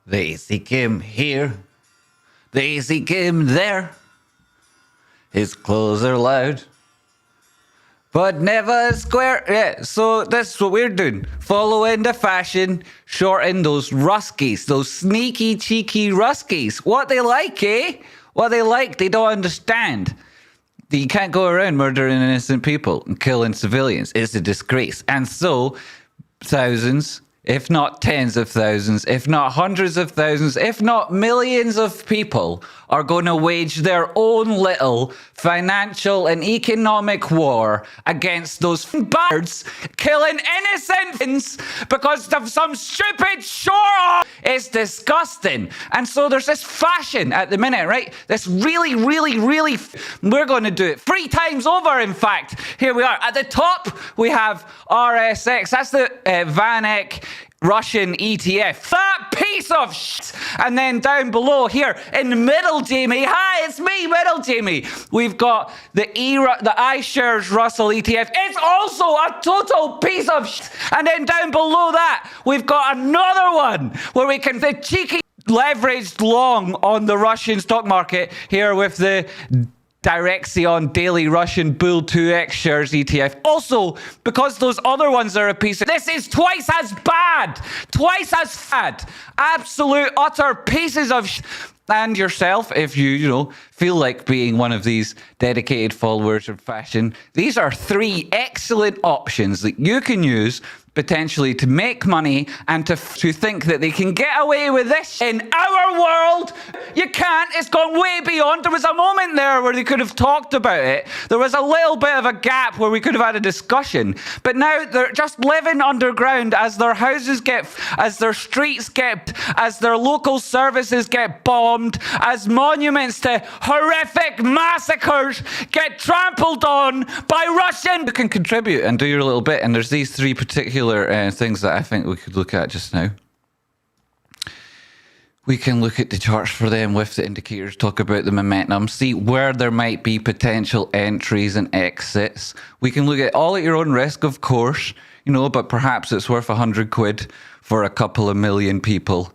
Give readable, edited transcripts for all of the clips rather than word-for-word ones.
They seek him here, they seek him there. His clothes are loud, but never square. Yeah, so that's what we're doing. Following the fashion, shorting those Ruskies, those sneaky, cheeky Ruskies. What they like, eh? What they like, they don't understand. You can't go around murdering innocent people and killing civilians. It's a disgrace. And so, thousands, if not tens of thousands, if not hundreds of thousands, if not millions of people are going to wage their own little financial and economic war against those birds killing innocents because of some stupid shore. It's disgusting. And so there's this fashion at the minute, right? This really, we're going to do it 3 times over, in fact. Here we are. At the top, we have RSX. That's the VanEck Russian ETF. That piece of shit. And then down below here in the middle, Jamie. Hi, it's me, middle Jamie. We've got the iShares RUSL ETF. It's also a total piece of shit. And then down below that, we've got another one where we can the cheeky leveraged long on the Russian stock market here with the Direxion Daily Russian Bull 2X Shares ETF. Also, because those other ones are a piece of... This is twice as bad. Twice as bad. Absolute, utter pieces of... And yourself, if you feel like being one of these dedicated followers of fashion, these are 3 excellent options that you can use potentially to make money and to think that they can get away with this. In our world, you can't. It's gone way beyond. There was a moment there where they could have talked about it. There was a little bit of a gap where we could have had a discussion. But now they're just living underground as their houses as their streets get, as their local services get bombed, as monuments to horrific massacres get trampled on by Russian. You can contribute and do your little bit. And there's these 3 particular things that I think we could look at just now. We can look at the charts for them with the indicators, talk about the momentum, see where there might be potential entries and exits. We can look at all at your own risk, of course, but perhaps it's worth 100 quid for a couple of million people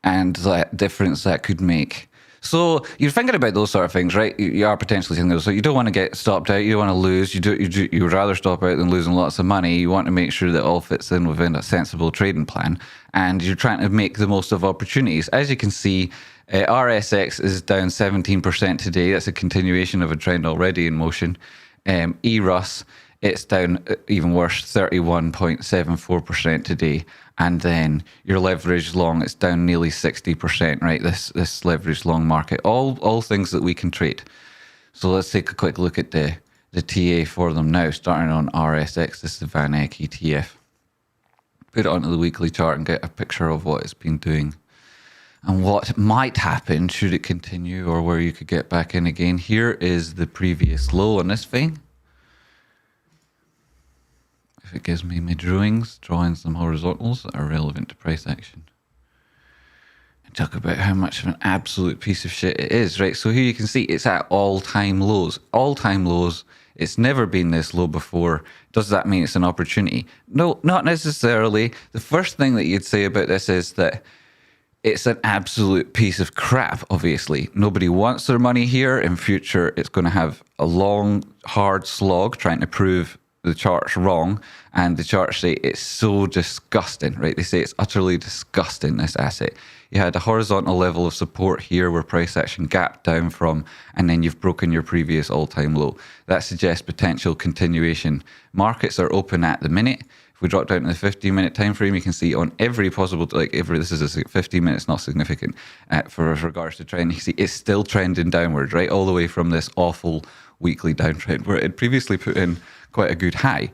and that difference that could make. So you're thinking about those sort of things, right? You are potentially thinking those. So you don't want to get stopped out. You don't want to lose. You would rather stop out than losing lots of money. You want to make sure that all fits in within a sensible trading plan. And you're trying to make the most of opportunities. As you can see, RSX is down 17% today. That's a continuation of a trend already in motion. ERUS, it's down even worse, 31.74% today. And then your leverage long, it's down nearly 60%, right? This leverage long market, all things that we can trade. So let's take a quick look at the TA for them now, starting on RSX. This is the VanEck ETF. Put it onto the weekly chart and get a picture of what it's been doing and what might happen should it continue, or where you could get back in again. Here is the previous low on this thing. If it gives me my drawing some horizontals that are relevant to price action. And talk about how much of an absolute piece of shit it is, right? So here you can see it's at all-time lows. All-time lows. It's never been this low before. Does that mean it's an opportunity? No, not necessarily. The first thing that you'd say about this is that it's an absolute piece of crap, obviously. Nobody wants their money here. In future, it's going to have a long, hard slog trying to prove the chart's wrong, and the charts say it's so disgusting, right? They say it's utterly disgusting, this asset. You had a horizontal level of support here where price action gapped down from, and then you've broken your previous all-time low. That suggests potential continuation. Markets are open at the minute. If we drop down to the 15-minute time frame, you can see on every possible, this is a 15 minutes, not significant for regards to trend. You see it's still trending downwards, right? All the way from this awful weekly downtrend where it had previously put in quite a good high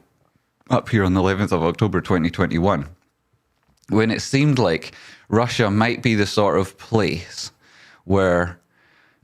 up here on the 11th of October 2021, when it seemed like Russia might be the sort of place where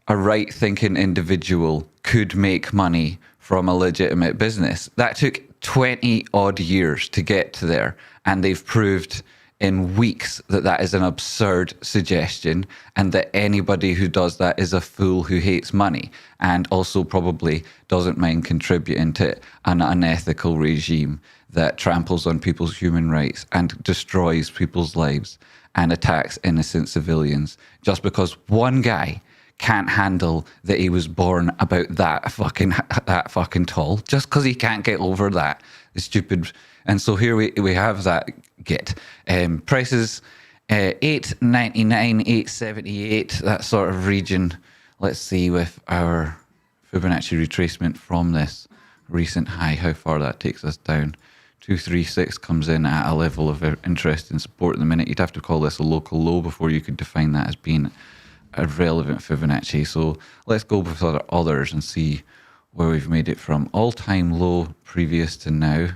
a right-thinking individual could make money from a legitimate business. That took 20 odd years to get to there, and they've proved in weeks that that is an absurd suggestion, and that anybody who does that is a fool who hates money and also probably doesn't mind contributing to an unethical regime that tramples on people's human rights and destroys people's lives and attacks innocent civilians just because one guy can't handle that he was born about that fucking tall, just because he can't get over that. It's stupid. And so here we have that git. Prices, $8.99, $8.78, that sort of region. Let's see with our Fibonacci retracement from this recent high, how far that takes us down. 236 comes in at a level of interest and support at the minute. You'd have to call this a local low before you could define that as being a relevant Fibonacci. So let's go with others and see where we've made it from. All-time low previous to now.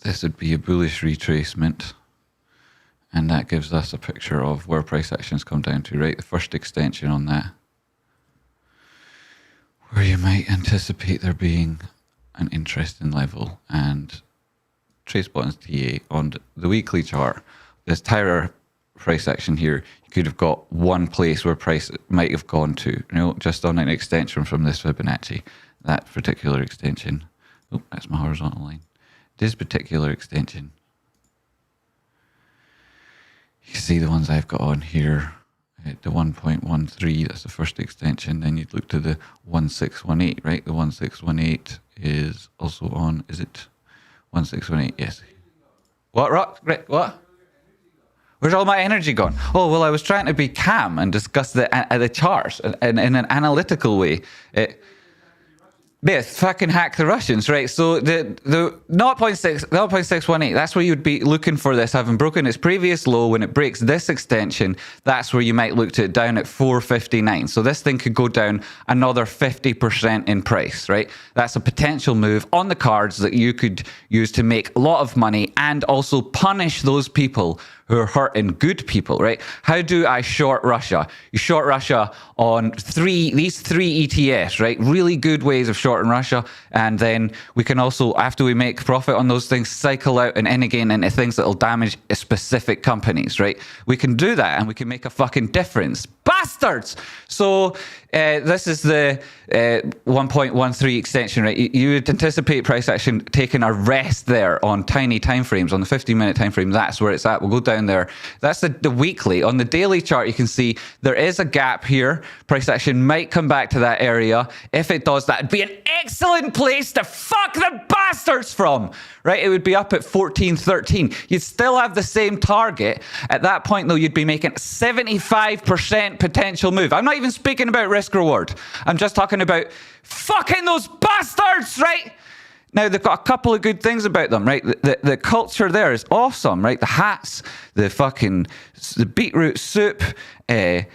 This would be a bullish retracement. And that gives us a picture of where price actions come down to, right? The first extension on that, where you might anticipate there being an interesting level. And Tradespotting's TA on the weekly chart, this entire price action here, you could have got one place where price might have gone to, you know, just on an extension from this Fibonacci, that particular extension. Oh, that's my horizontal line. This particular extension. You see the ones I've got on here, the 1.13, that's the first extension. Then you'd look to the 1618, right? The 1618 is also on, is it 1618? Yes. What, Rock? What? Where's all my energy gone? Oh, well, I was trying to be calm and discuss the charts in an analytical way. Yes, fucking hack the Russians, right? So the 0.618, that's where you'd be looking for this, having broken its previous low. When it breaks this extension, that's where you might look to it down at 459. So this thing could go down another 50% in price, right? That's a potential move on the cards that you could use to make a lot of money and also punish those people who are hurting good people, right? How do I short Russia? You short Russia on these three ETFs, right? Really good ways of shorting Russia. And then we can also, after we make profit on those things, cycle out and in again into things that will damage specific companies, right? We can do that and we can make a fucking difference. Bastards! So this is the 1.13 extension, right? You would anticipate price action taking a rest there on tiny timeframes, on the 15-minute time frame. That's where it's at. We'll go down there. That's the weekly. On the daily chart, you can see there is a gap here. Price action might come back to that area. If it does, that'd be an excellent place to fuck the bastards from, right? It would be up at 14.13. You'd still have the same target. At that point, though, you'd be making 75% potential move. I'm not even speaking about risk reward. I'm just talking about fucking those bastards, right? Now, they've got a couple of good things about them, right? The culture there is awesome, right? The hats, the beetroot soup, the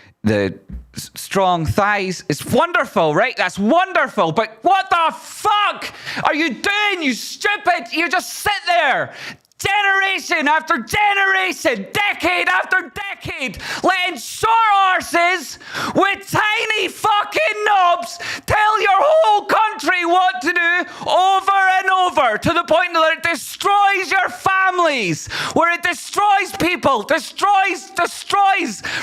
strong thighs. It's wonderful, right? That's wonderful. But what the fuck are you doing, you stupid? You just sit there. Generation after generation, decade after decade, letting short horses with tiny fucking knobs tell your whole country what to do over and over, to the point that it destroys your families, where it destroys people, destroys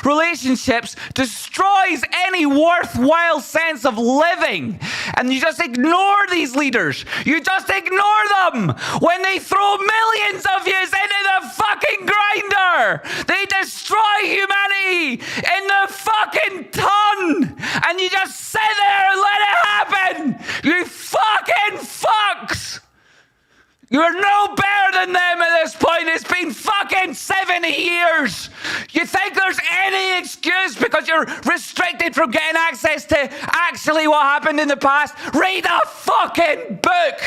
relationships, destroys any worthwhile sense of living. And you just ignore these leaders. You just ignore them when they throw millions of you into the fucking grinder. They destroy humanity in the fucking ton. And you just sit there and let it happen. You fucking fucks. You're no better than them at this point. It's been fucking 70 years. You think there's any excuse because you're restricted from getting access to actually what happened in the past? Read a fucking book.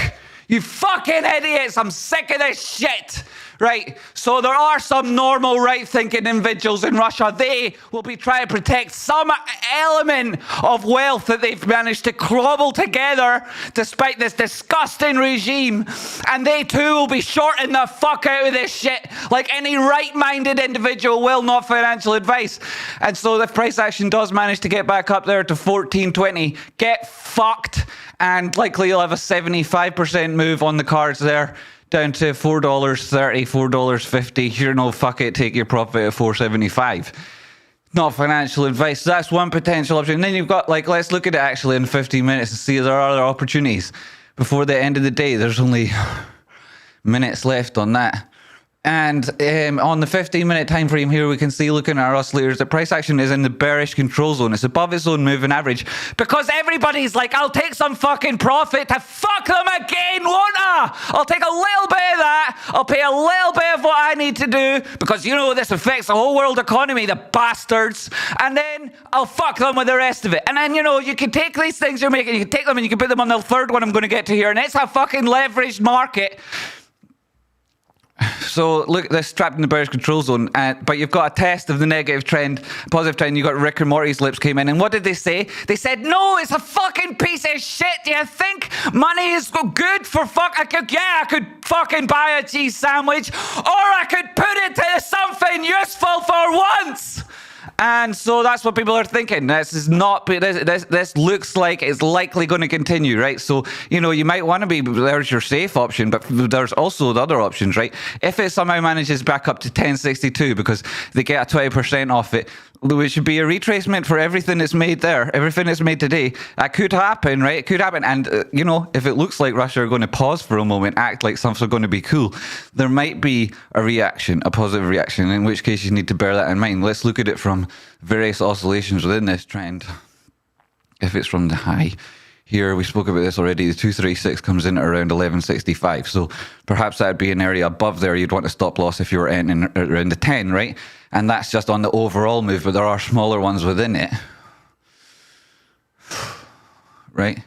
You fucking idiots. I'm sick of this shit. Right? So there are some normal right-thinking individuals in Russia. They will be trying to protect some element of wealth that they've managed to cobble together despite this disgusting regime. And they too will be shorting the fuck out of this shit like any right-minded individual will, not financial advice. And so if price action does manage to get back up there to 14.20, get fucked. And likely you'll have a 75% move on the cards there, down to $4.30, $4.50. You know, fuck it, take your profit at $4.75. Not financial advice. That's one potential option. And then you've got, like, let's look at it actually in 15 minutes and see if there are other opportunities. Before the end of the day, there's only minutes left on that. And on the 15-minute time frame here, we can see, looking at our oscillators, the price action is in the bearish control zone. It's above its own moving average because everybody's like, I'll take some fucking profit to fuck them again, won't I? I'll take a little bit of that. I'll pay a little bit of what I need to do because, you know, this affects the whole world economy, the bastards. And then I'll fuck them with the rest of it. And then, you know, you can take these things you're making, you can take them and you can put them on the third one I'm going to get to here. And it's a fucking leveraged market. So look at this, trapped in the bearish control zone, but you've got a test of the negative trend, positive trend. You got Rick and Morty's lips came in, and what did they say? They said, no, it's a fucking piece of shit. Do you think money is good for I could fucking buy a cheese sandwich, or I could put it to something useful for once. And so that's what people are thinking. This is not. This looks like it's likely going to continue, right? So, you know, you might want to be, there's your safe option, but there's also the other options, right? If it somehow manages back up to 1062 because they get a 20% off it, which should be a retracement for everything that's made there, everything that's made today. That could happen, right? It could happen. And, you know, if it looks like Russia are going to pause for a moment, act like something's going to be cool, there might be a reaction, a positive reaction, in which case you need to bear that in mind. Let's look at it from various oscillations within this trend. If it's from the high here, we spoke about this already, the 236 comes in at around 1165. So perhaps that'd be an area above there you'd want to stop loss if you were in around the 10, right? And that's just on the overall move, but there are smaller ones within it, right?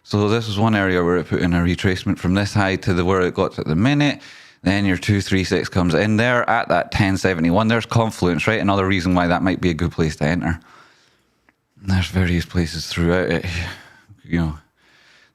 So this is one area where it put in a retracement from this high to where it got to at the minute. Then your 236 comes in there at that 1071. There's confluence, right? Another reason why that might be a good place to enter. And there's various places throughout it, you know.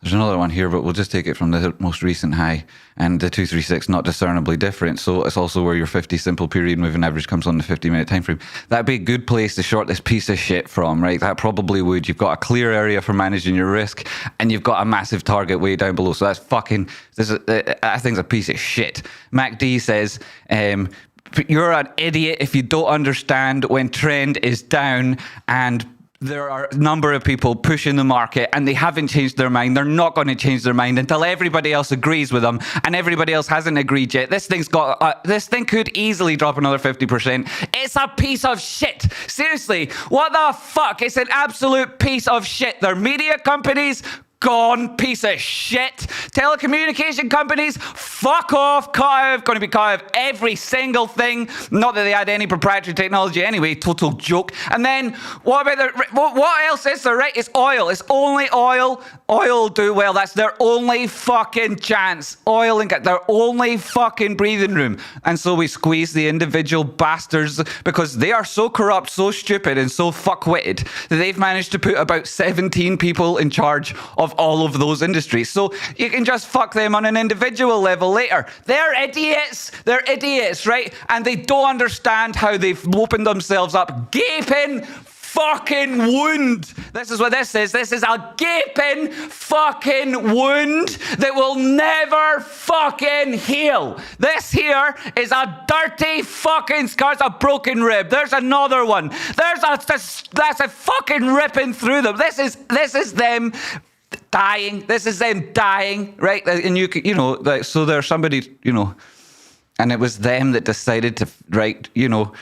There's another one here, but we'll just take it from the most recent high, and the 236 not discernibly different. So it's also where your 50 simple period moving average comes on the 50-minute time frame. That'd be a good place to short this piece of shit from, right? That probably would. You've got a clear area for managing your risk, and you've got a massive target way down below. So that's fucking. I think it's a piece of shit. MacD says. You're an idiot if you don't understand when trend is down and there are a number of people pushing the market and they haven't changed their mind. They're not going to change their mind until everybody else agrees with them, and everybody else hasn't agreed yet. This thing could easily drop another 50%. It's a piece of shit. Seriously, what the fuck? It's an absolute piece of shit. They're media companies. Gone, piece of shit. Telecommunication companies, fuck off, cut out, going to be cut out of every single thing. Not that they had any proprietary technology anyway, total joke. And then, what about what else is there, right? It's oil. It's only oil. Oil will do well. That's their only fucking chance. Oil and their only fucking breathing room. And so we squeeze the individual bastards because they are so corrupt, so stupid, and so fuck-witted that they've managed to put about 17 people in charge of all of those industries. So you can just fuck them on an individual level later. They're idiots. They're idiots, right? And they don't understand how they've opened themselves up. Gaping fucking wound. This is what this is. This is a gaping fucking wound that will never fucking heal. This here is a dirty fucking scar. It's a broken rib. There's another one. That's a fucking ripping through them. This is them dying. This is them dying, right? And you know, like, so there's somebody, you know, and it was them that decided to, right, you know,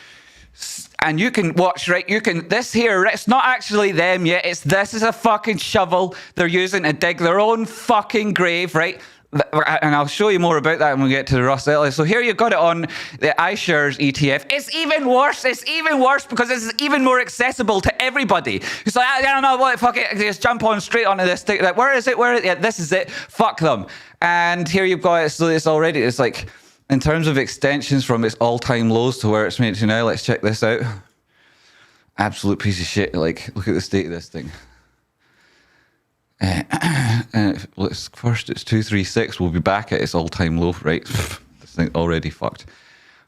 and you can watch, right, this here, it's not actually them yet, this is a fucking shovel they're using to dig their own fucking grave, right? And I'll show you more about that when we get to the RUSL. So here you've got it on the iShares ETF. It's even worse. It's even worse because it's even more accessible to everybody. It's like, I don't know what, fuck it, just jump on straight onto this thing. Like, where is it? Yeah, this is it. Fuck them. And here you've got it. So it's already, it's like, in terms of extensions from its all-time lows to where it's made to now, let's check this out. Absolute piece of shit. Like, look at the state of this thing. First it's 236. We'll be back at its all-time low, right? This thing already fucked.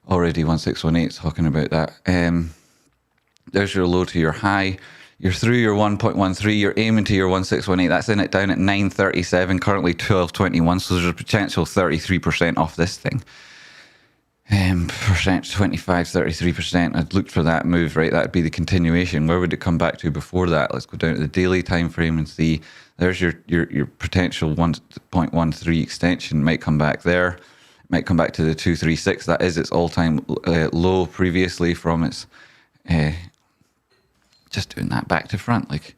Already 1618 talking about that. There's your low to your high. You're through your 1.13. You're aiming to your 1618. That's in it down at 937. Currently 1221. So there's a potential 33% off this thing. Percent 25, 33%. I'd looked for that move, right? That'd be the continuation. Where would it come back to before that? Let's go down to the daily time frame and see. There's your potential 1.13 extension. Might come back there. Might come back to the 236. That is its all-time low previously from its... just doing that back to front. Like,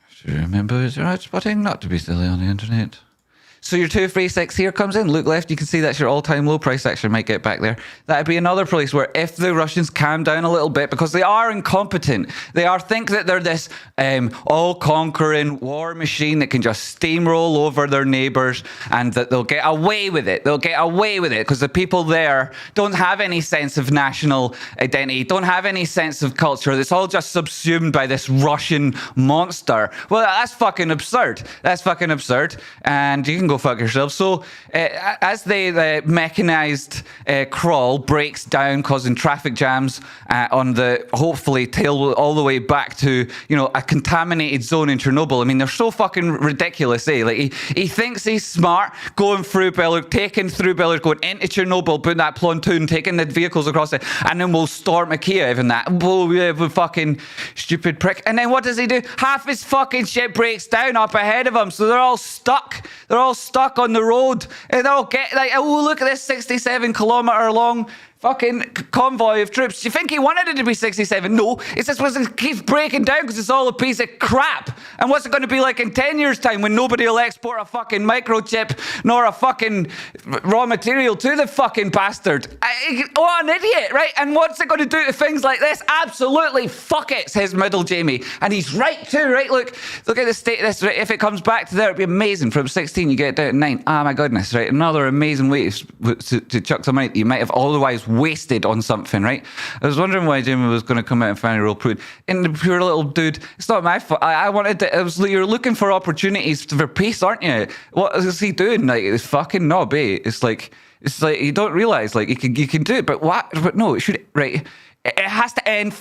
should you remember Tradespotting not to be silly on the internet? So your 236 here comes in. Look left, you can see that's your all-time low. Price action might get back there. That'd be another place where if the Russians calm down a little bit, because they are incompetent, they think that they're this all-conquering war machine that can just steamroll over their neighbors, and that they'll get away with it. They'll get away with it because the people there don't have any sense of national identity, don't have any sense of culture. It's all just subsumed by this Russian monster. Well, that's fucking absurd. That's fucking absurd. And you can go fuck yourself. So as the mechanized crawl breaks down, causing traffic jams on the hopefully tail all the way back to, you know, a contaminated zone in Chernobyl. I mean, they're so fucking ridiculous, eh? Like he thinks he's smart, going through Belarus, taking through Belarus, going into Chernobyl, putting that pontoon, taking the vehicles across it, and then we'll storm Kiev and that. Oh, yeah, fucking stupid prick. And then what does he do? Half his fucking shit breaks down up ahead of him, so they're all stuck. They're all stuck on the road. And they'll get like, oh, look at this 67-kilometer long fucking convoy of troops. Do you think he wanted it to be 67? No, it's just supposed to keep breaking down because it's all a piece of crap. And what's it going to be like in 10 years' time when nobody will export a fucking microchip nor a fucking raw material to the fucking bastard? What an idiot, right? And what's it going to do to things like this? Absolutely fuck it, says Middle Jamie. And he's right too, right? Look at the state of this. Right? If it comes back to there, it'd be amazing. From 16, you get it down to 9. Ah, my goodness, right? Another amazing way to chuck some money that you might have otherwise wasted on something, right? I was wondering why Jamie was going to come out and finally roll prudent. And the poor little dude, it's not my fault. I wanted to, you're looking for opportunities for peace, aren't you? What is he doing? Like, it's fucking knob, eh? It's like you don't realize, like, you can do it, but what? But no, it should, right? It has to end.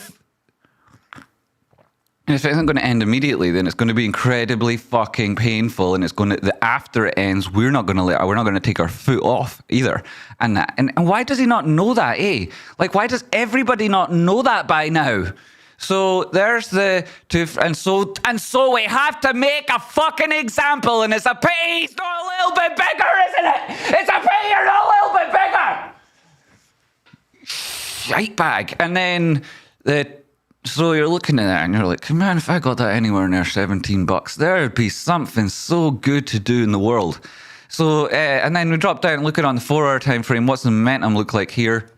And if it isn't going to end immediately, then it's going to be incredibly fucking painful, and it's going to, after it ends, we're not going to take our foot off either. And why does he not know that, eh? Like, why does everybody not know that by now? So there's the two, and so we have to make a fucking example, and it's a pity he's not a little bit bigger, isn't it? It's a pity you're not a little bit bigger. Shite bag. And then so you're looking at that and you're like, man, if I got that anywhere near $17, there'd be something so good to do in the world. So, and then we drop down and look at on the 4-hour time frame. What's the momentum look like here?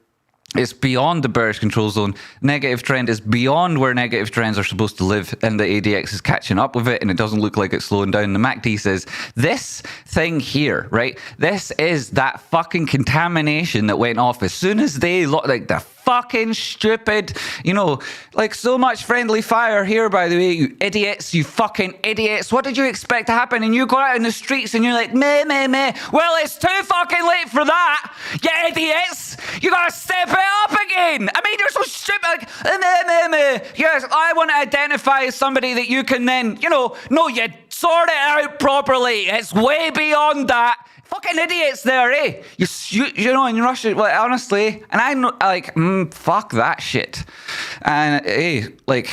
It's beyond the bearish control zone. Negative trend is beyond where negative trends are supposed to live, and the ADX is catching up with it, and it doesn't look like it's slowing down. The MACD says this thing here, right? This is that fucking contamination that went off as soon as they like the fucking stupid, you know, like so much friendly fire here, by the way, you idiots, you fucking idiots. What did you expect to happen? And you go out in the streets and you're like, meh, meh, meh. Well, it's too fucking late for that, you idiots. You gotta step it up again. I mean, you're so stupid. Like, meh, meh, meh. Yes, I want to identify as somebody that you can then, you know, no, you sort it out properly. It's way beyond that. Fucking idiots there, eh? You know, in Russia, well, honestly, and I know, like, fuck that shit. And, like,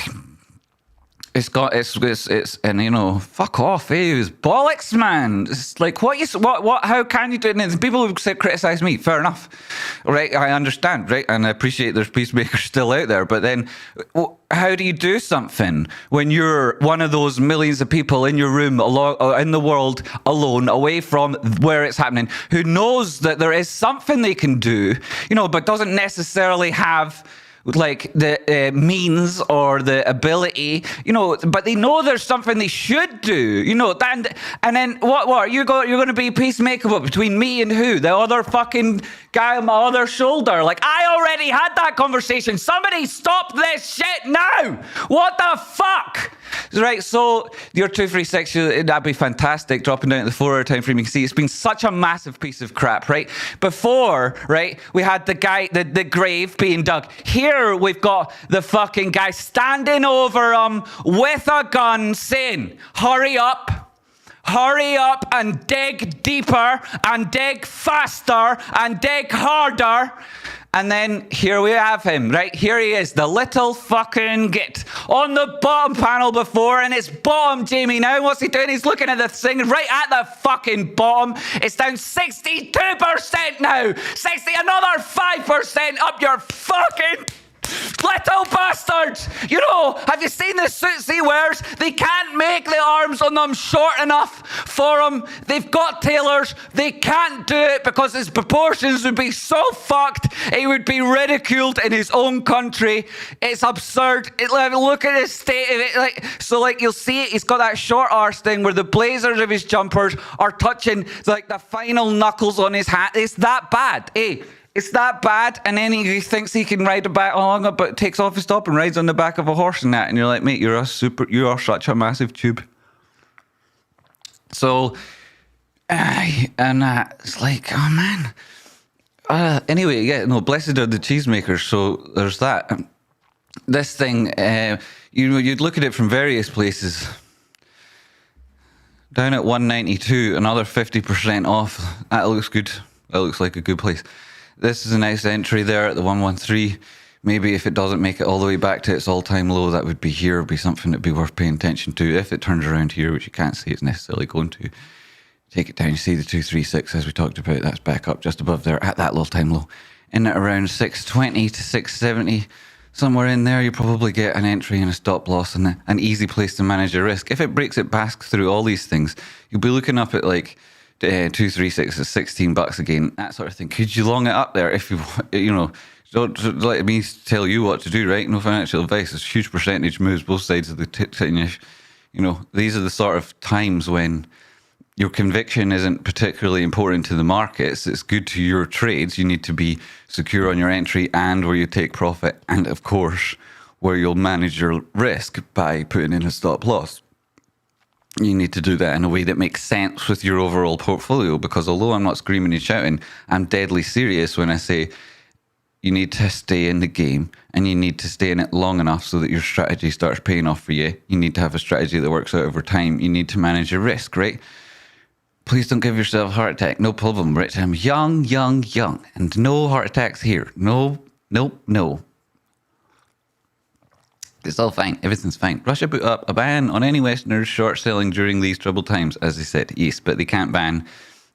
it's, and, you know, fuck off, It's bollocks, man. It's like, how can you do it? And people who criticize me, fair enough. Right, I understand, right? And I appreciate there's peacemakers still out there, but then, how do you do something when you're one of those millions of people in your room, in the world, alone, away from where it's happening, who knows that there is something they can do, you know, but doesn't necessarily have like the means or the ability, you know, but they know there's something they should do, you know, and then what you're going to be peacemaker between me and who? The other fucking guy on my other shoulder. Like, I already had that conversation. Somebody stop this shit now. What the fuck? Right, so your 236, that'd be fantastic. Dropping down to the 4-hour time frame, you can see it's been such a massive piece of crap, right? Before, right, we had the guy, the grave being dug. Here we've got the fucking guy standing over him with a gun saying, hurry up and dig deeper and dig faster and dig harder. And then here we have him, right? Here he is, the little fucking git on the bottom panel before, and it's bottom Jamie now. What's he doing? He's looking at the thing right at the fucking bottom. It's down 62% now. 60, another 5% up your fucking little bastards! You know, have you seen the suits he wears? They can't make the arms on them short enough for him. They've got tailors. They can't do it because his proportions would be so fucked. He would be ridiculed in his own country. It's absurd. Look at his state of it. So you'll see it. He's got that short arse thing where the blazers of his jumpers are touching like the final knuckles on his hat. It's that bad, eh? It's that bad, and then he thinks he can ride along, but takes off his top and rides on the back of a horse and that, and you're like, mate, you are such a massive tube. So, it's like, oh man. Anyway, yeah, no, blessed are the cheesemakers. So there's that. This thing, you'd look at it from various places. Down at 192, another 50% off. That looks good. That looks like a good place. This is a nice entry there at the 113. Maybe if it doesn't make it all the way back to its all-time low, that would be here, would be something that'd be worth paying attention to. If it turns around here, which you can't see it's necessarily going to, take it down. You see the 236, as we talked about, that's back up just above there at that all-time low. In at around 620 to 670, somewhere in there, you probably get an entry and a stop loss and an easy place to manage your risk. If it breaks it back through all these things, you'll be looking up at like 236 is $16 again, that sort of thing. Could you long it up there if you know, don't let me tell you what to do, right? No financial advice. It's a huge percentage moves both sides of the thing. You know, these are the sort of times when your conviction isn't particularly important to the markets. It's good to your trades. You need to be secure on your entry and where you take profit, and of course where you'll manage your risk by putting in a stop loss. You need to do that in a way that makes sense with your overall portfolio, because although I'm not screaming and shouting, I'm deadly serious when I say you need to stay in the game and you need to stay in it long enough so that your strategy starts paying off for you. You need to have a strategy that works out over time. You need to manage your risk, right? Please don't give yourself a heart attack. No problem, right? I'm young, and no heart attacks here. No. It's all fine. Everything's fine. Russia put up a ban on any Westerners short selling during these troubled times, as they said, yes, but they can't ban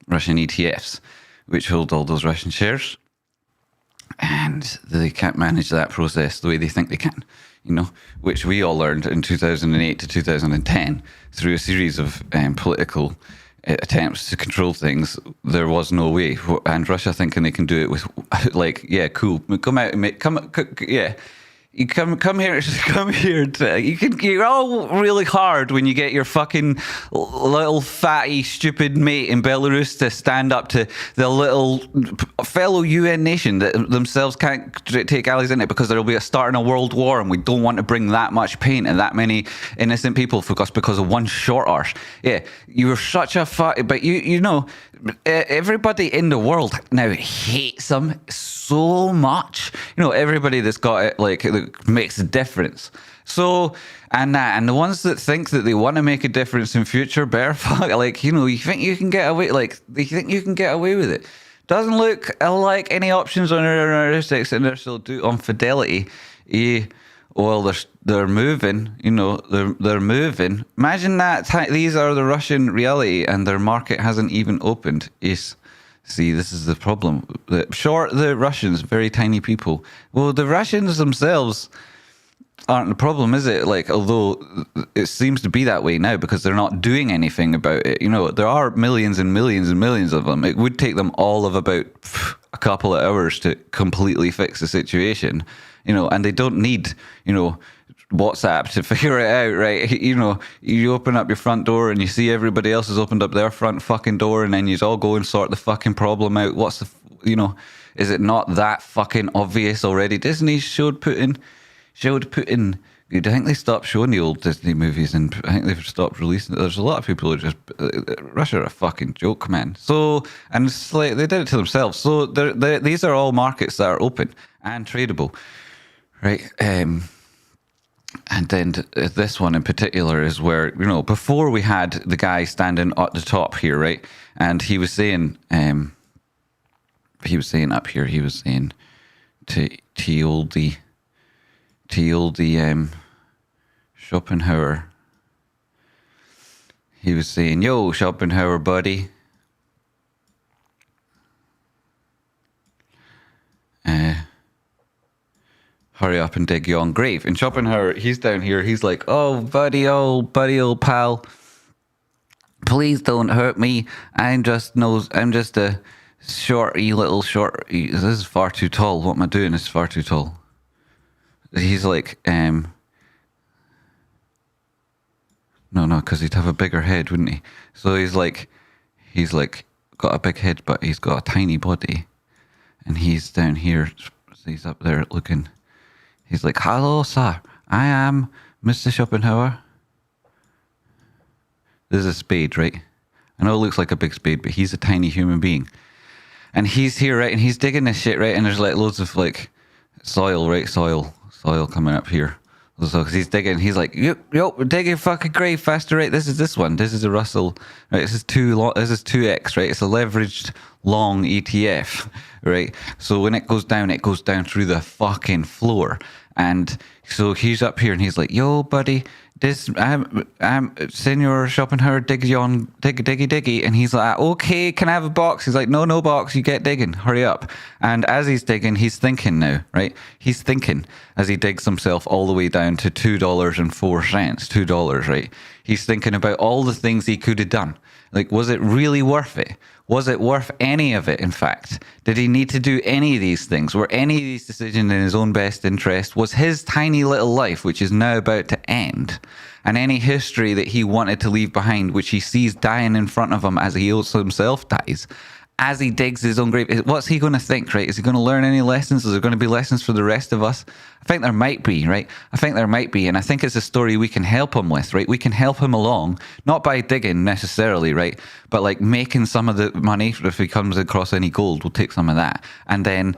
Russian ETFs, which hold all those Russian shares. And they can't manage that process the way they think they can, you know, which we all learned in 2008 to 2010 through a series of political attempts to control things. There was no way. And Russia thinking they can do it with, like, yeah, cool. Come out and yeah. You come here. You're all really hard when you get your fucking little fatty stupid mate in Belarus to stand up to the little fellow UN nation that themselves can't take allies in it because there'll be a starting a world war, and we don't want to bring that much pain and that many innocent people because of one short arse. Yeah, you're such a but you know, everybody in the world now hates them so much. You know, everybody that's got it, like, that makes a difference. So, and the ones that think that they want to make a difference in future, bear fuck, like, you know, you think you can get away, like, they think you can get away with it. Doesn't look like any options on RSX and they're still do on Fidelity. Well, they're moving, you know, they're moving. Imagine that these are the Russian reality and their market hasn't even opened. Yes. See, this is the problem. The Russians, very tiny people. Well, the Russians themselves aren't the problem, is it? Like, although it seems to be that way now because they're not doing anything about it. You know, there are millions and millions and millions of them. It would take them all of about a couple of hours to completely fix the situation, you know, and they don't need, you know, WhatsApp to figure it out, right? You know, you open up your front door and you see everybody else has opened up their front fucking door, and then you all go and sort the fucking problem out. What's the, you know, is it not that fucking obvious already? Disney showed Putin. I think they stopped showing the old Disney movies, and I think they've stopped releasing it. There's a lot of people who just Russia are a fucking joke, man. So, and it's like they did it to themselves. So these are all markets that are open and tradable, right? And then this one in particular is where, you know, before we had the guy standing at the top here, right? And he was saying up here, he was saying, to old the Schopenhauer. He was saying, "Yo, Schopenhauer, buddy. Hurry up and dig your own grave." And Schopenhauer, he's down here. He's like, "Oh, buddy, old pal. Please don't hurt me. I'm just a short. This is far too tall. What am I doing? This is far too tall." He's like, no, because he'd have a bigger head, wouldn't he? So he's like, got a big head, but he's got a tiny body, and he's down here. So he's up there looking. He's like, "Hello, sir. I am Mr. Schopenhauer." This is a spade, right? I know it looks like a big spade, but he's a tiny human being. And he's here, right? And he's digging this shit, right? And there's like loads of like soil, right? Soil coming up here. So because he's digging, he's like, yo, dig your fucking grave faster, right? This is one. This is a RUSL, right? This is 2x, right? It's a leveraged long ETF, right? So when it goes down through the fucking floor. And so he's up here and he's like, "Yo, buddy, this I'm Senor Schopenhauer diggy," and he's like, "Okay, can I have a box?" He's like, no box, you get digging, hurry up." And as he's digging, he's thinking now, right? He's thinking as he digs himself all the way down to $2.04, right? He's thinking about all the things he could have done. Like, was it really worth it? Was it worth any of it, in fact? Did he need to do any of these things? Were any of these decisions in his own best interest? Was his tiny little life, which is now about to end, and any history that he wanted to leave behind, which he sees dying in front of him as he also himself dies, as he digs his own grave, what's he going to think, right? Is he going to learn any lessons? Is there going to be lessons for the rest of us? I think there might be, right? I think there might be, and I think it's a story we can help him with, right? We can help him along, not by digging necessarily, right? But like making some of the money, if he comes across any gold, we'll take some of that, and then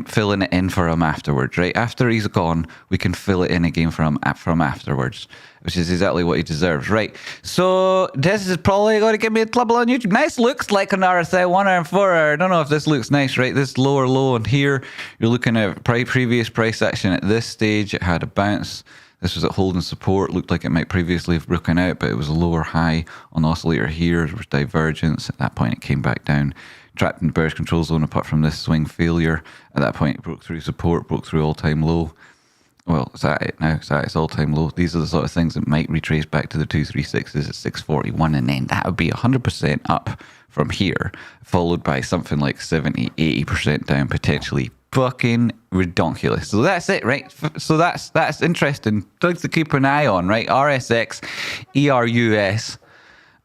filling it in for him afterwards, right? After he's gone, we can fill it in again from afterwards, which is exactly what he deserves, right? So this is probably going to give me a trouble on YouTube. Nice looks like an RSI 1 and 4. I don't know if this looks nice, right? This lower low, and here you're looking at previous price action. At this stage, it had a bounce. This was at holding support. Looked like it might previously have broken out, but it was a lower high on the oscillator here. There was divergence. At that point, it came back down, trapped in the bearish control zone apart from this swing failure. At that point, it broke through support, broke through all-time low. Well, it's at it now. It's at its all-time low. These are the sort of things that might retrace back to the 236s at 641, and then that would be 100% up from here, followed by something like 70, 80% down, potentially. Fucking ridiculous. So that's it, right? So that's interesting. Things to keep an eye on, right? RSX, ERUS,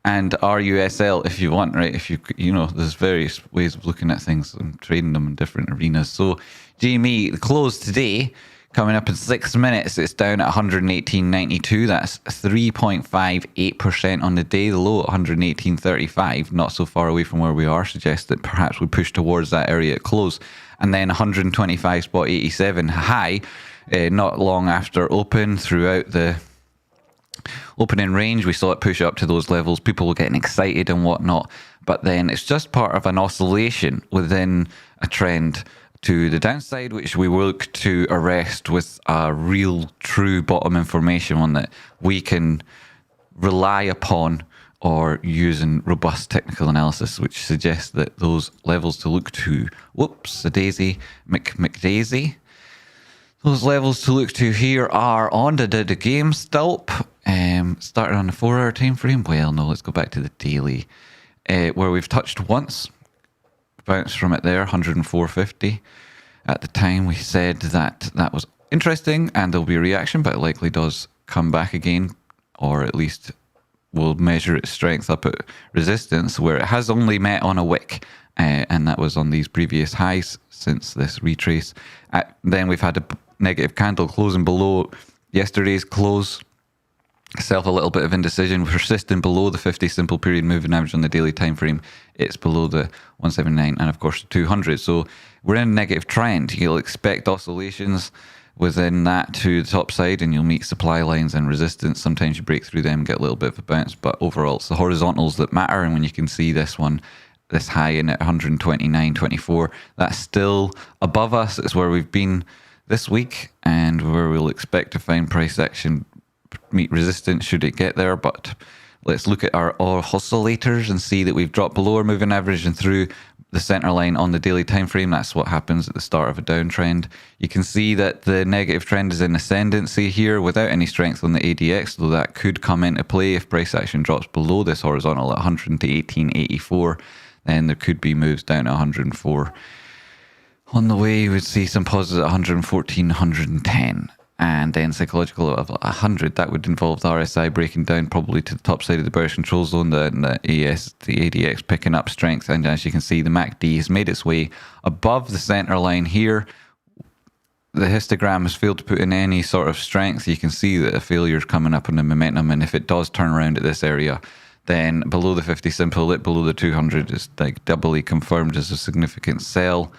and RUSL if you want, right? If you know, there's various ways of looking at things and trading them in different arenas. So GME, the close today, coming up in 6 minutes, it's down at 118.92. That's 3.58% on the day. The low at 118.35, not so far away from where we are, suggests that perhaps we push towards that area at close. And then 125.87 high, not long after open. Throughout the opening range, we saw it push up to those levels. People were getting excited and whatnot. But then it's just part of an oscillation within a trend to the downside, which we will look to arrest with a real, true bottom information, one that we can rely upon or using robust technical analysis, which suggests that those levels to look to, McDaisy. Those levels to look to here are on the game stop, started on the 4-hour time frame. Well, no, let's go back to the daily, where we've touched once, bounced from it there, 104.50. At the time, we said that that was interesting and there'll be a reaction, but it likely does come back again, or at least will measure its strength up at resistance, where it has only met on a wick, and that was on these previous highs since this retrace. Then we've had a negative candle closing below yesterday's close. Self a little bit of indecision, persisting below the 50 simple period moving average on the daily time frame. It's below the 179 and of course the 200. So we're in a negative trend. You'll expect oscillations within that to the top side, and you'll meet supply lines and resistance. Sometimes you break through them, get a little bit of a bounce, but overall it's the horizontals that matter. And when you can see this one this high in at 129.24. That's still above us. It's where we've been this week and where we'll expect to find price action meet resistance should it get there. But let's look at our oscillators and see that we've dropped below our moving average and through the center line on the daily time frame. That's what happens at the start of a downtrend. You can see that the negative trend is in ascendancy here without any strength on the ADX, though that could come into play if price action drops below this horizontal at 118.84. Then there could be moves down to 104. On the way, you would see some pauses at 114, 110. And then psychological of 100, that would involve the RSI breaking down probably to the top side of the bearish control zone, the ADX picking up strength. And as you can see, the MACD has made its way above the center line here. The histogram has failed to put in any sort of strength. You can see that a failure is coming up in the momentum. And if it does turn around at this area, then below the 50 simple, lit below the 200 is like doubly confirmed as a significant sell.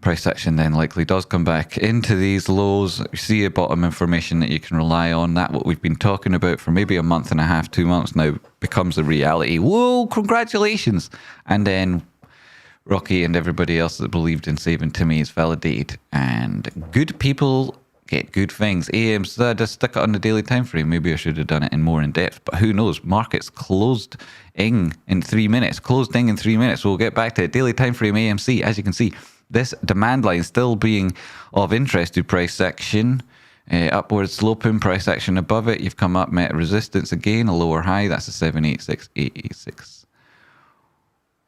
Price action then likely does come back into these lows. You see a bottom information that you can rely on. That what we've been talking about for maybe a month and a half, 2 months now becomes a reality. Whoa, congratulations. And then Rocky and everybody else that believed in saving Timmy is validated. And good people get good things. AMC, just stick it on the daily time frame. Maybe I should have done it in more in depth, but who knows? Markets closed in 3 minutes. Closed in 3 minutes. We'll get back to it. Daily time frame AMC, as you can see. This demand line still being of interest to price action. Upward sloping price action above it. You've come up, met resistance again, a lower high. That's a 786.886.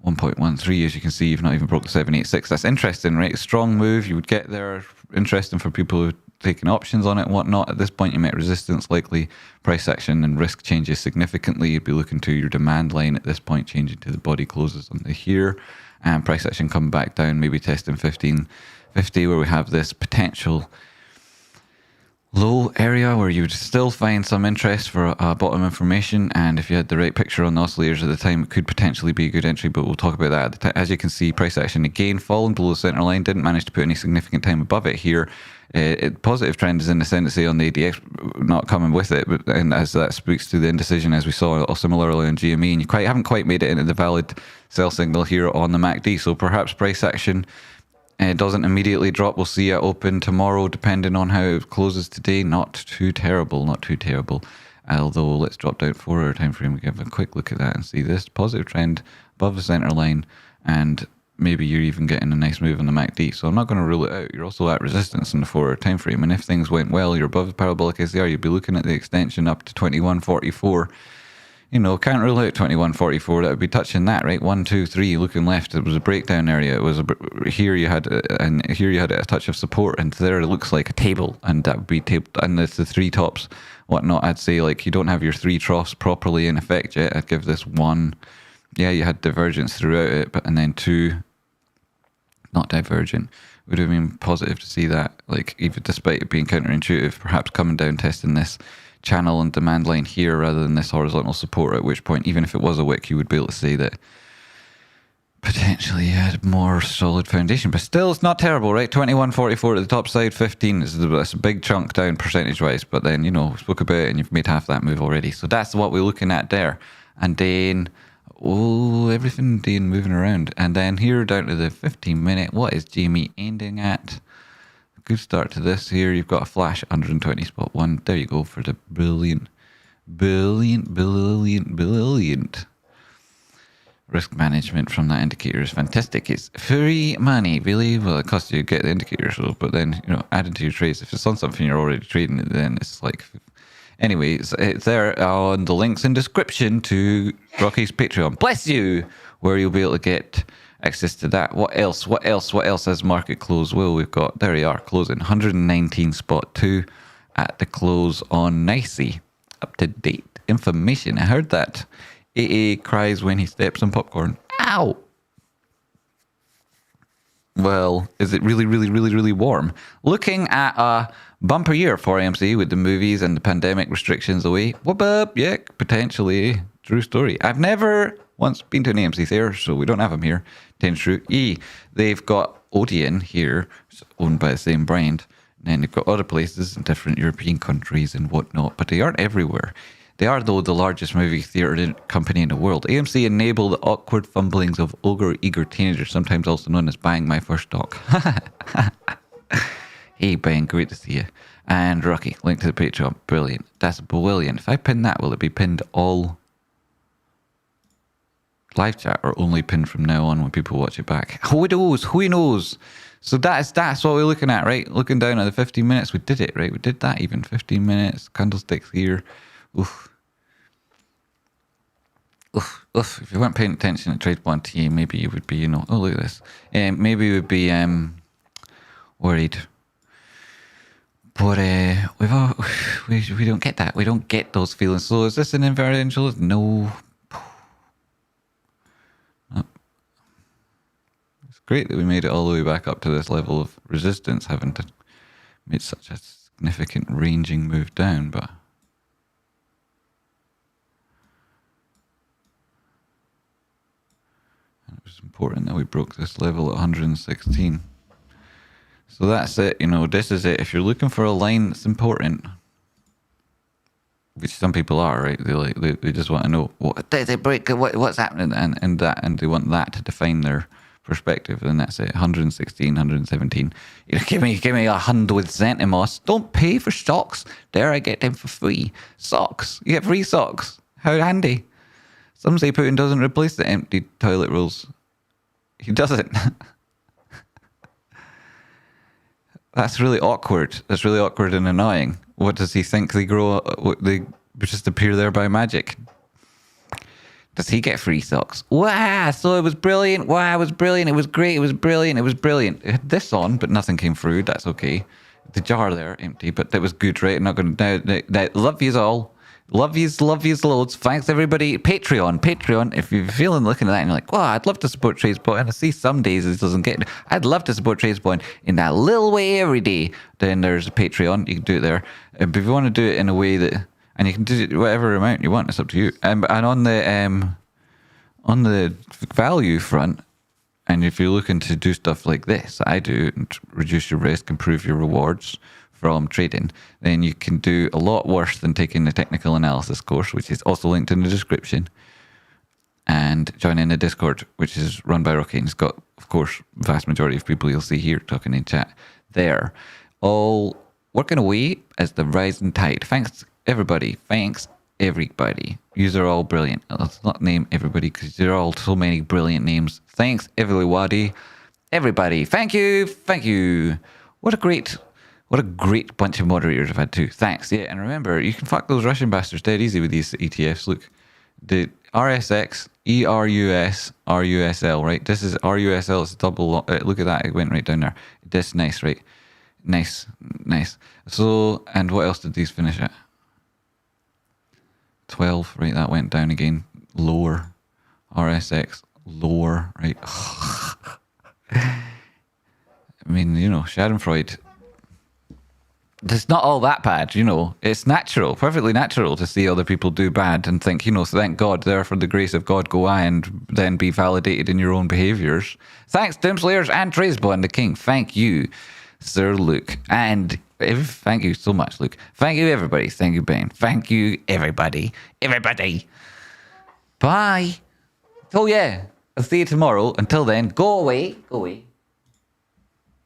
1.13, as you can see, you've not even broke the 786. That's interesting, right? Strong move. You would get there. Interesting for people who are taking options on it and whatnot. At this point, you met resistance, likely price action and risk changes significantly. You'd be looking to your demand line at this point, changing to the body closes on the here. And price action come back down, maybe testing 1550, where we have this potential low area where you would still find some interest for bottom information. And if you had the right picture on the oscillators at the time, it could potentially be a good entry, but we'll talk about that at the time. As you can see, price action again falling below the center line, didn't manage to put any significant time above it here. Positive trend is in ascendancy on the ADX, not coming with it, but and as that speaks to the indecision as we saw similarly on GME, and you haven't quite made it into the valid sell signal here on the MACD. So perhaps price action doesn't immediately drop. We'll see it open tomorrow, depending on how it closes today. Not too terrible, not too terrible. Although let's drop down 4 hour time frame and give a quick look at that and see this positive trend above the center line, and maybe you're even getting a nice move on the MACD. So I'm not going to rule it out. You're also at resistance in the 4 hour time frame, and if things went well, you're above the parabolic SDR, you'd be looking at the extension up to 2144. You know, can't rule out 2144. That would be touching that, right? 1, 2, 3, looking left. It was a breakdown area. It was here you had and here you had a touch of support, and there it looks like a table, and that would be table. And it's the 3 tops, whatnot. I'd say like you don't have your 3 troughs properly in effect yet. I'd give this 1. Yeah, you had divergence throughout it, but and then 2, not divergent. Would have been positive to see that, like even despite it being counterintuitive, perhaps coming down testing this channel and demand line here rather than this horizontal support, at which point, even if it was a wick, you would be able to say that potentially you had more solid foundation. But still, it's not terrible, right? 2144 at the top side, 15 is a big chunk down percentage wise, but then, you know, spoke about it and you've made half that move already. So that's what we're looking at there. And then everything then moving around. And then here down to the 15-minute, what is GME ending at? Good start to this here. You've got a flash 120.1. There you go for the brilliant risk management from that indicator is fantastic. It's free money, really. Well, it costs you to get the indicator, so but then, you know, adding to your trades. If it's on something you're already trading, then it's like. Anyways, it's there on the links in description to Rocky's Patreon. Bless you, where you'll be able to get access to that. What else as market close? Well, we've got, there we are, closing 119.2 at the close on Nicey. Up to date information. I heard that. AA cries when he steps on popcorn. Ow! Well, is it really warm? Looking at a bumper year for AMC with the movies and the pandemic restrictions away. Whoop up, yeah, potentially. True story. I've never once been to an AMC theater, so we don't have them here. True. They've got Odeon here, owned by the same brand. And then they've got other places in different European countries and whatnot, but they aren't everywhere. They are, though, the largest movie theatre company in the world. AMC enable the awkward fumblings of eager teenagers, sometimes also known as buying my first stock. Hey, Ben, great to see you. And Rocky, link to the Patreon. Brilliant. That's brilliant. If I pin that, will it be pinned all live chat or only pinned from now on when people watch it back? Who knows? Who knows? So that's what we're looking at, right? Looking down at the 15 minutes. We did it, right? We did that even. 15 minutes. Candlesticks here. Oof. Oof. Oof. If you weren't paying attention at Tradespotting, maybe you would be, you know, oh, look at this. Maybe you would be worried. But we don't get that. We don't get those feelings. So is this an inverted? No. It's great that we made it all the way back up to this level of resistance, having to made such a significant ranging move down, but it was important that we broke this level at 116. So that's it, you know, this is it. If you're looking for a line that's important, which some people are, right? They just want to know, what did they break? What's happening? And they want that to define their perspective. And that's it, 116, 117. You know, give me 100 centimos. Don't pay for socks. There, I get them for free. Socks. You get free socks. How handy. Some say Putin doesn't replace the empty toilet rolls. He doesn't. That's really awkward. That's really awkward and annoying. What does he think? They grow? They just appear there by magic? Does he get free socks? Wow! So it was brilliant. Wow! It was brilliant. It was great. It was brilliant. It was brilliant. It had this on, but nothing came through. That's okay. The jar there empty, but that was good, right? I'm not going to. Now, love yous all. Love yous loads. Thanks, everybody. Patreon. If you're feeling looking at that and you're like, wow, I'd love to support Tradespotting. And I see some days it doesn't get it. I'd love to support Tradespotting in that little way every day. Then there's a Patreon. You can do it there. But if you want to do it in a way that, and you can do it whatever amount you want, it's up to you. And on the value front, and if you're looking to do stuff like this, I do, and reduce your risk, improve your rewards from trading, then you can do a lot worse than taking the technical analysis course, which is also linked in the description, and joining the Discord, which is run by Rocky, and it's got, of course, vast majority of people you'll see here talking in chat there, all working away as the rising tide. Thanks everybody. Yous are all brilliant. Let's not name everybody because there are all so many brilliant names. Thanks everybody. Thank you. What a great bunch of moderators I've had too. Thanks. Yeah, and remember, you can fuck those Russian bastards dead easy with these ETFs. Look, the RSX ERUS RUSL, right? This is RUSL. It's double. Look at that. It went right down there. That's nice, right? Nice. So, and what else did these finish at? 12, right? That went down again. Lower. RSX lower, right? I mean, you know, Schadenfreude. It's not all that bad, you know. It's natural, perfectly natural to see other people do bad and think, you know, so thank God, there for the grace of God go I, and then be validated in your own behaviours. Thanks, Doomslayers and Tradespotting the King. Thank you, Sir Luke. And thank you so much, Luke. Thank you, everybody. Thank you, Ben. Thank you, everybody. Bye. Oh, yeah. I'll see you tomorrow. Until then, go away.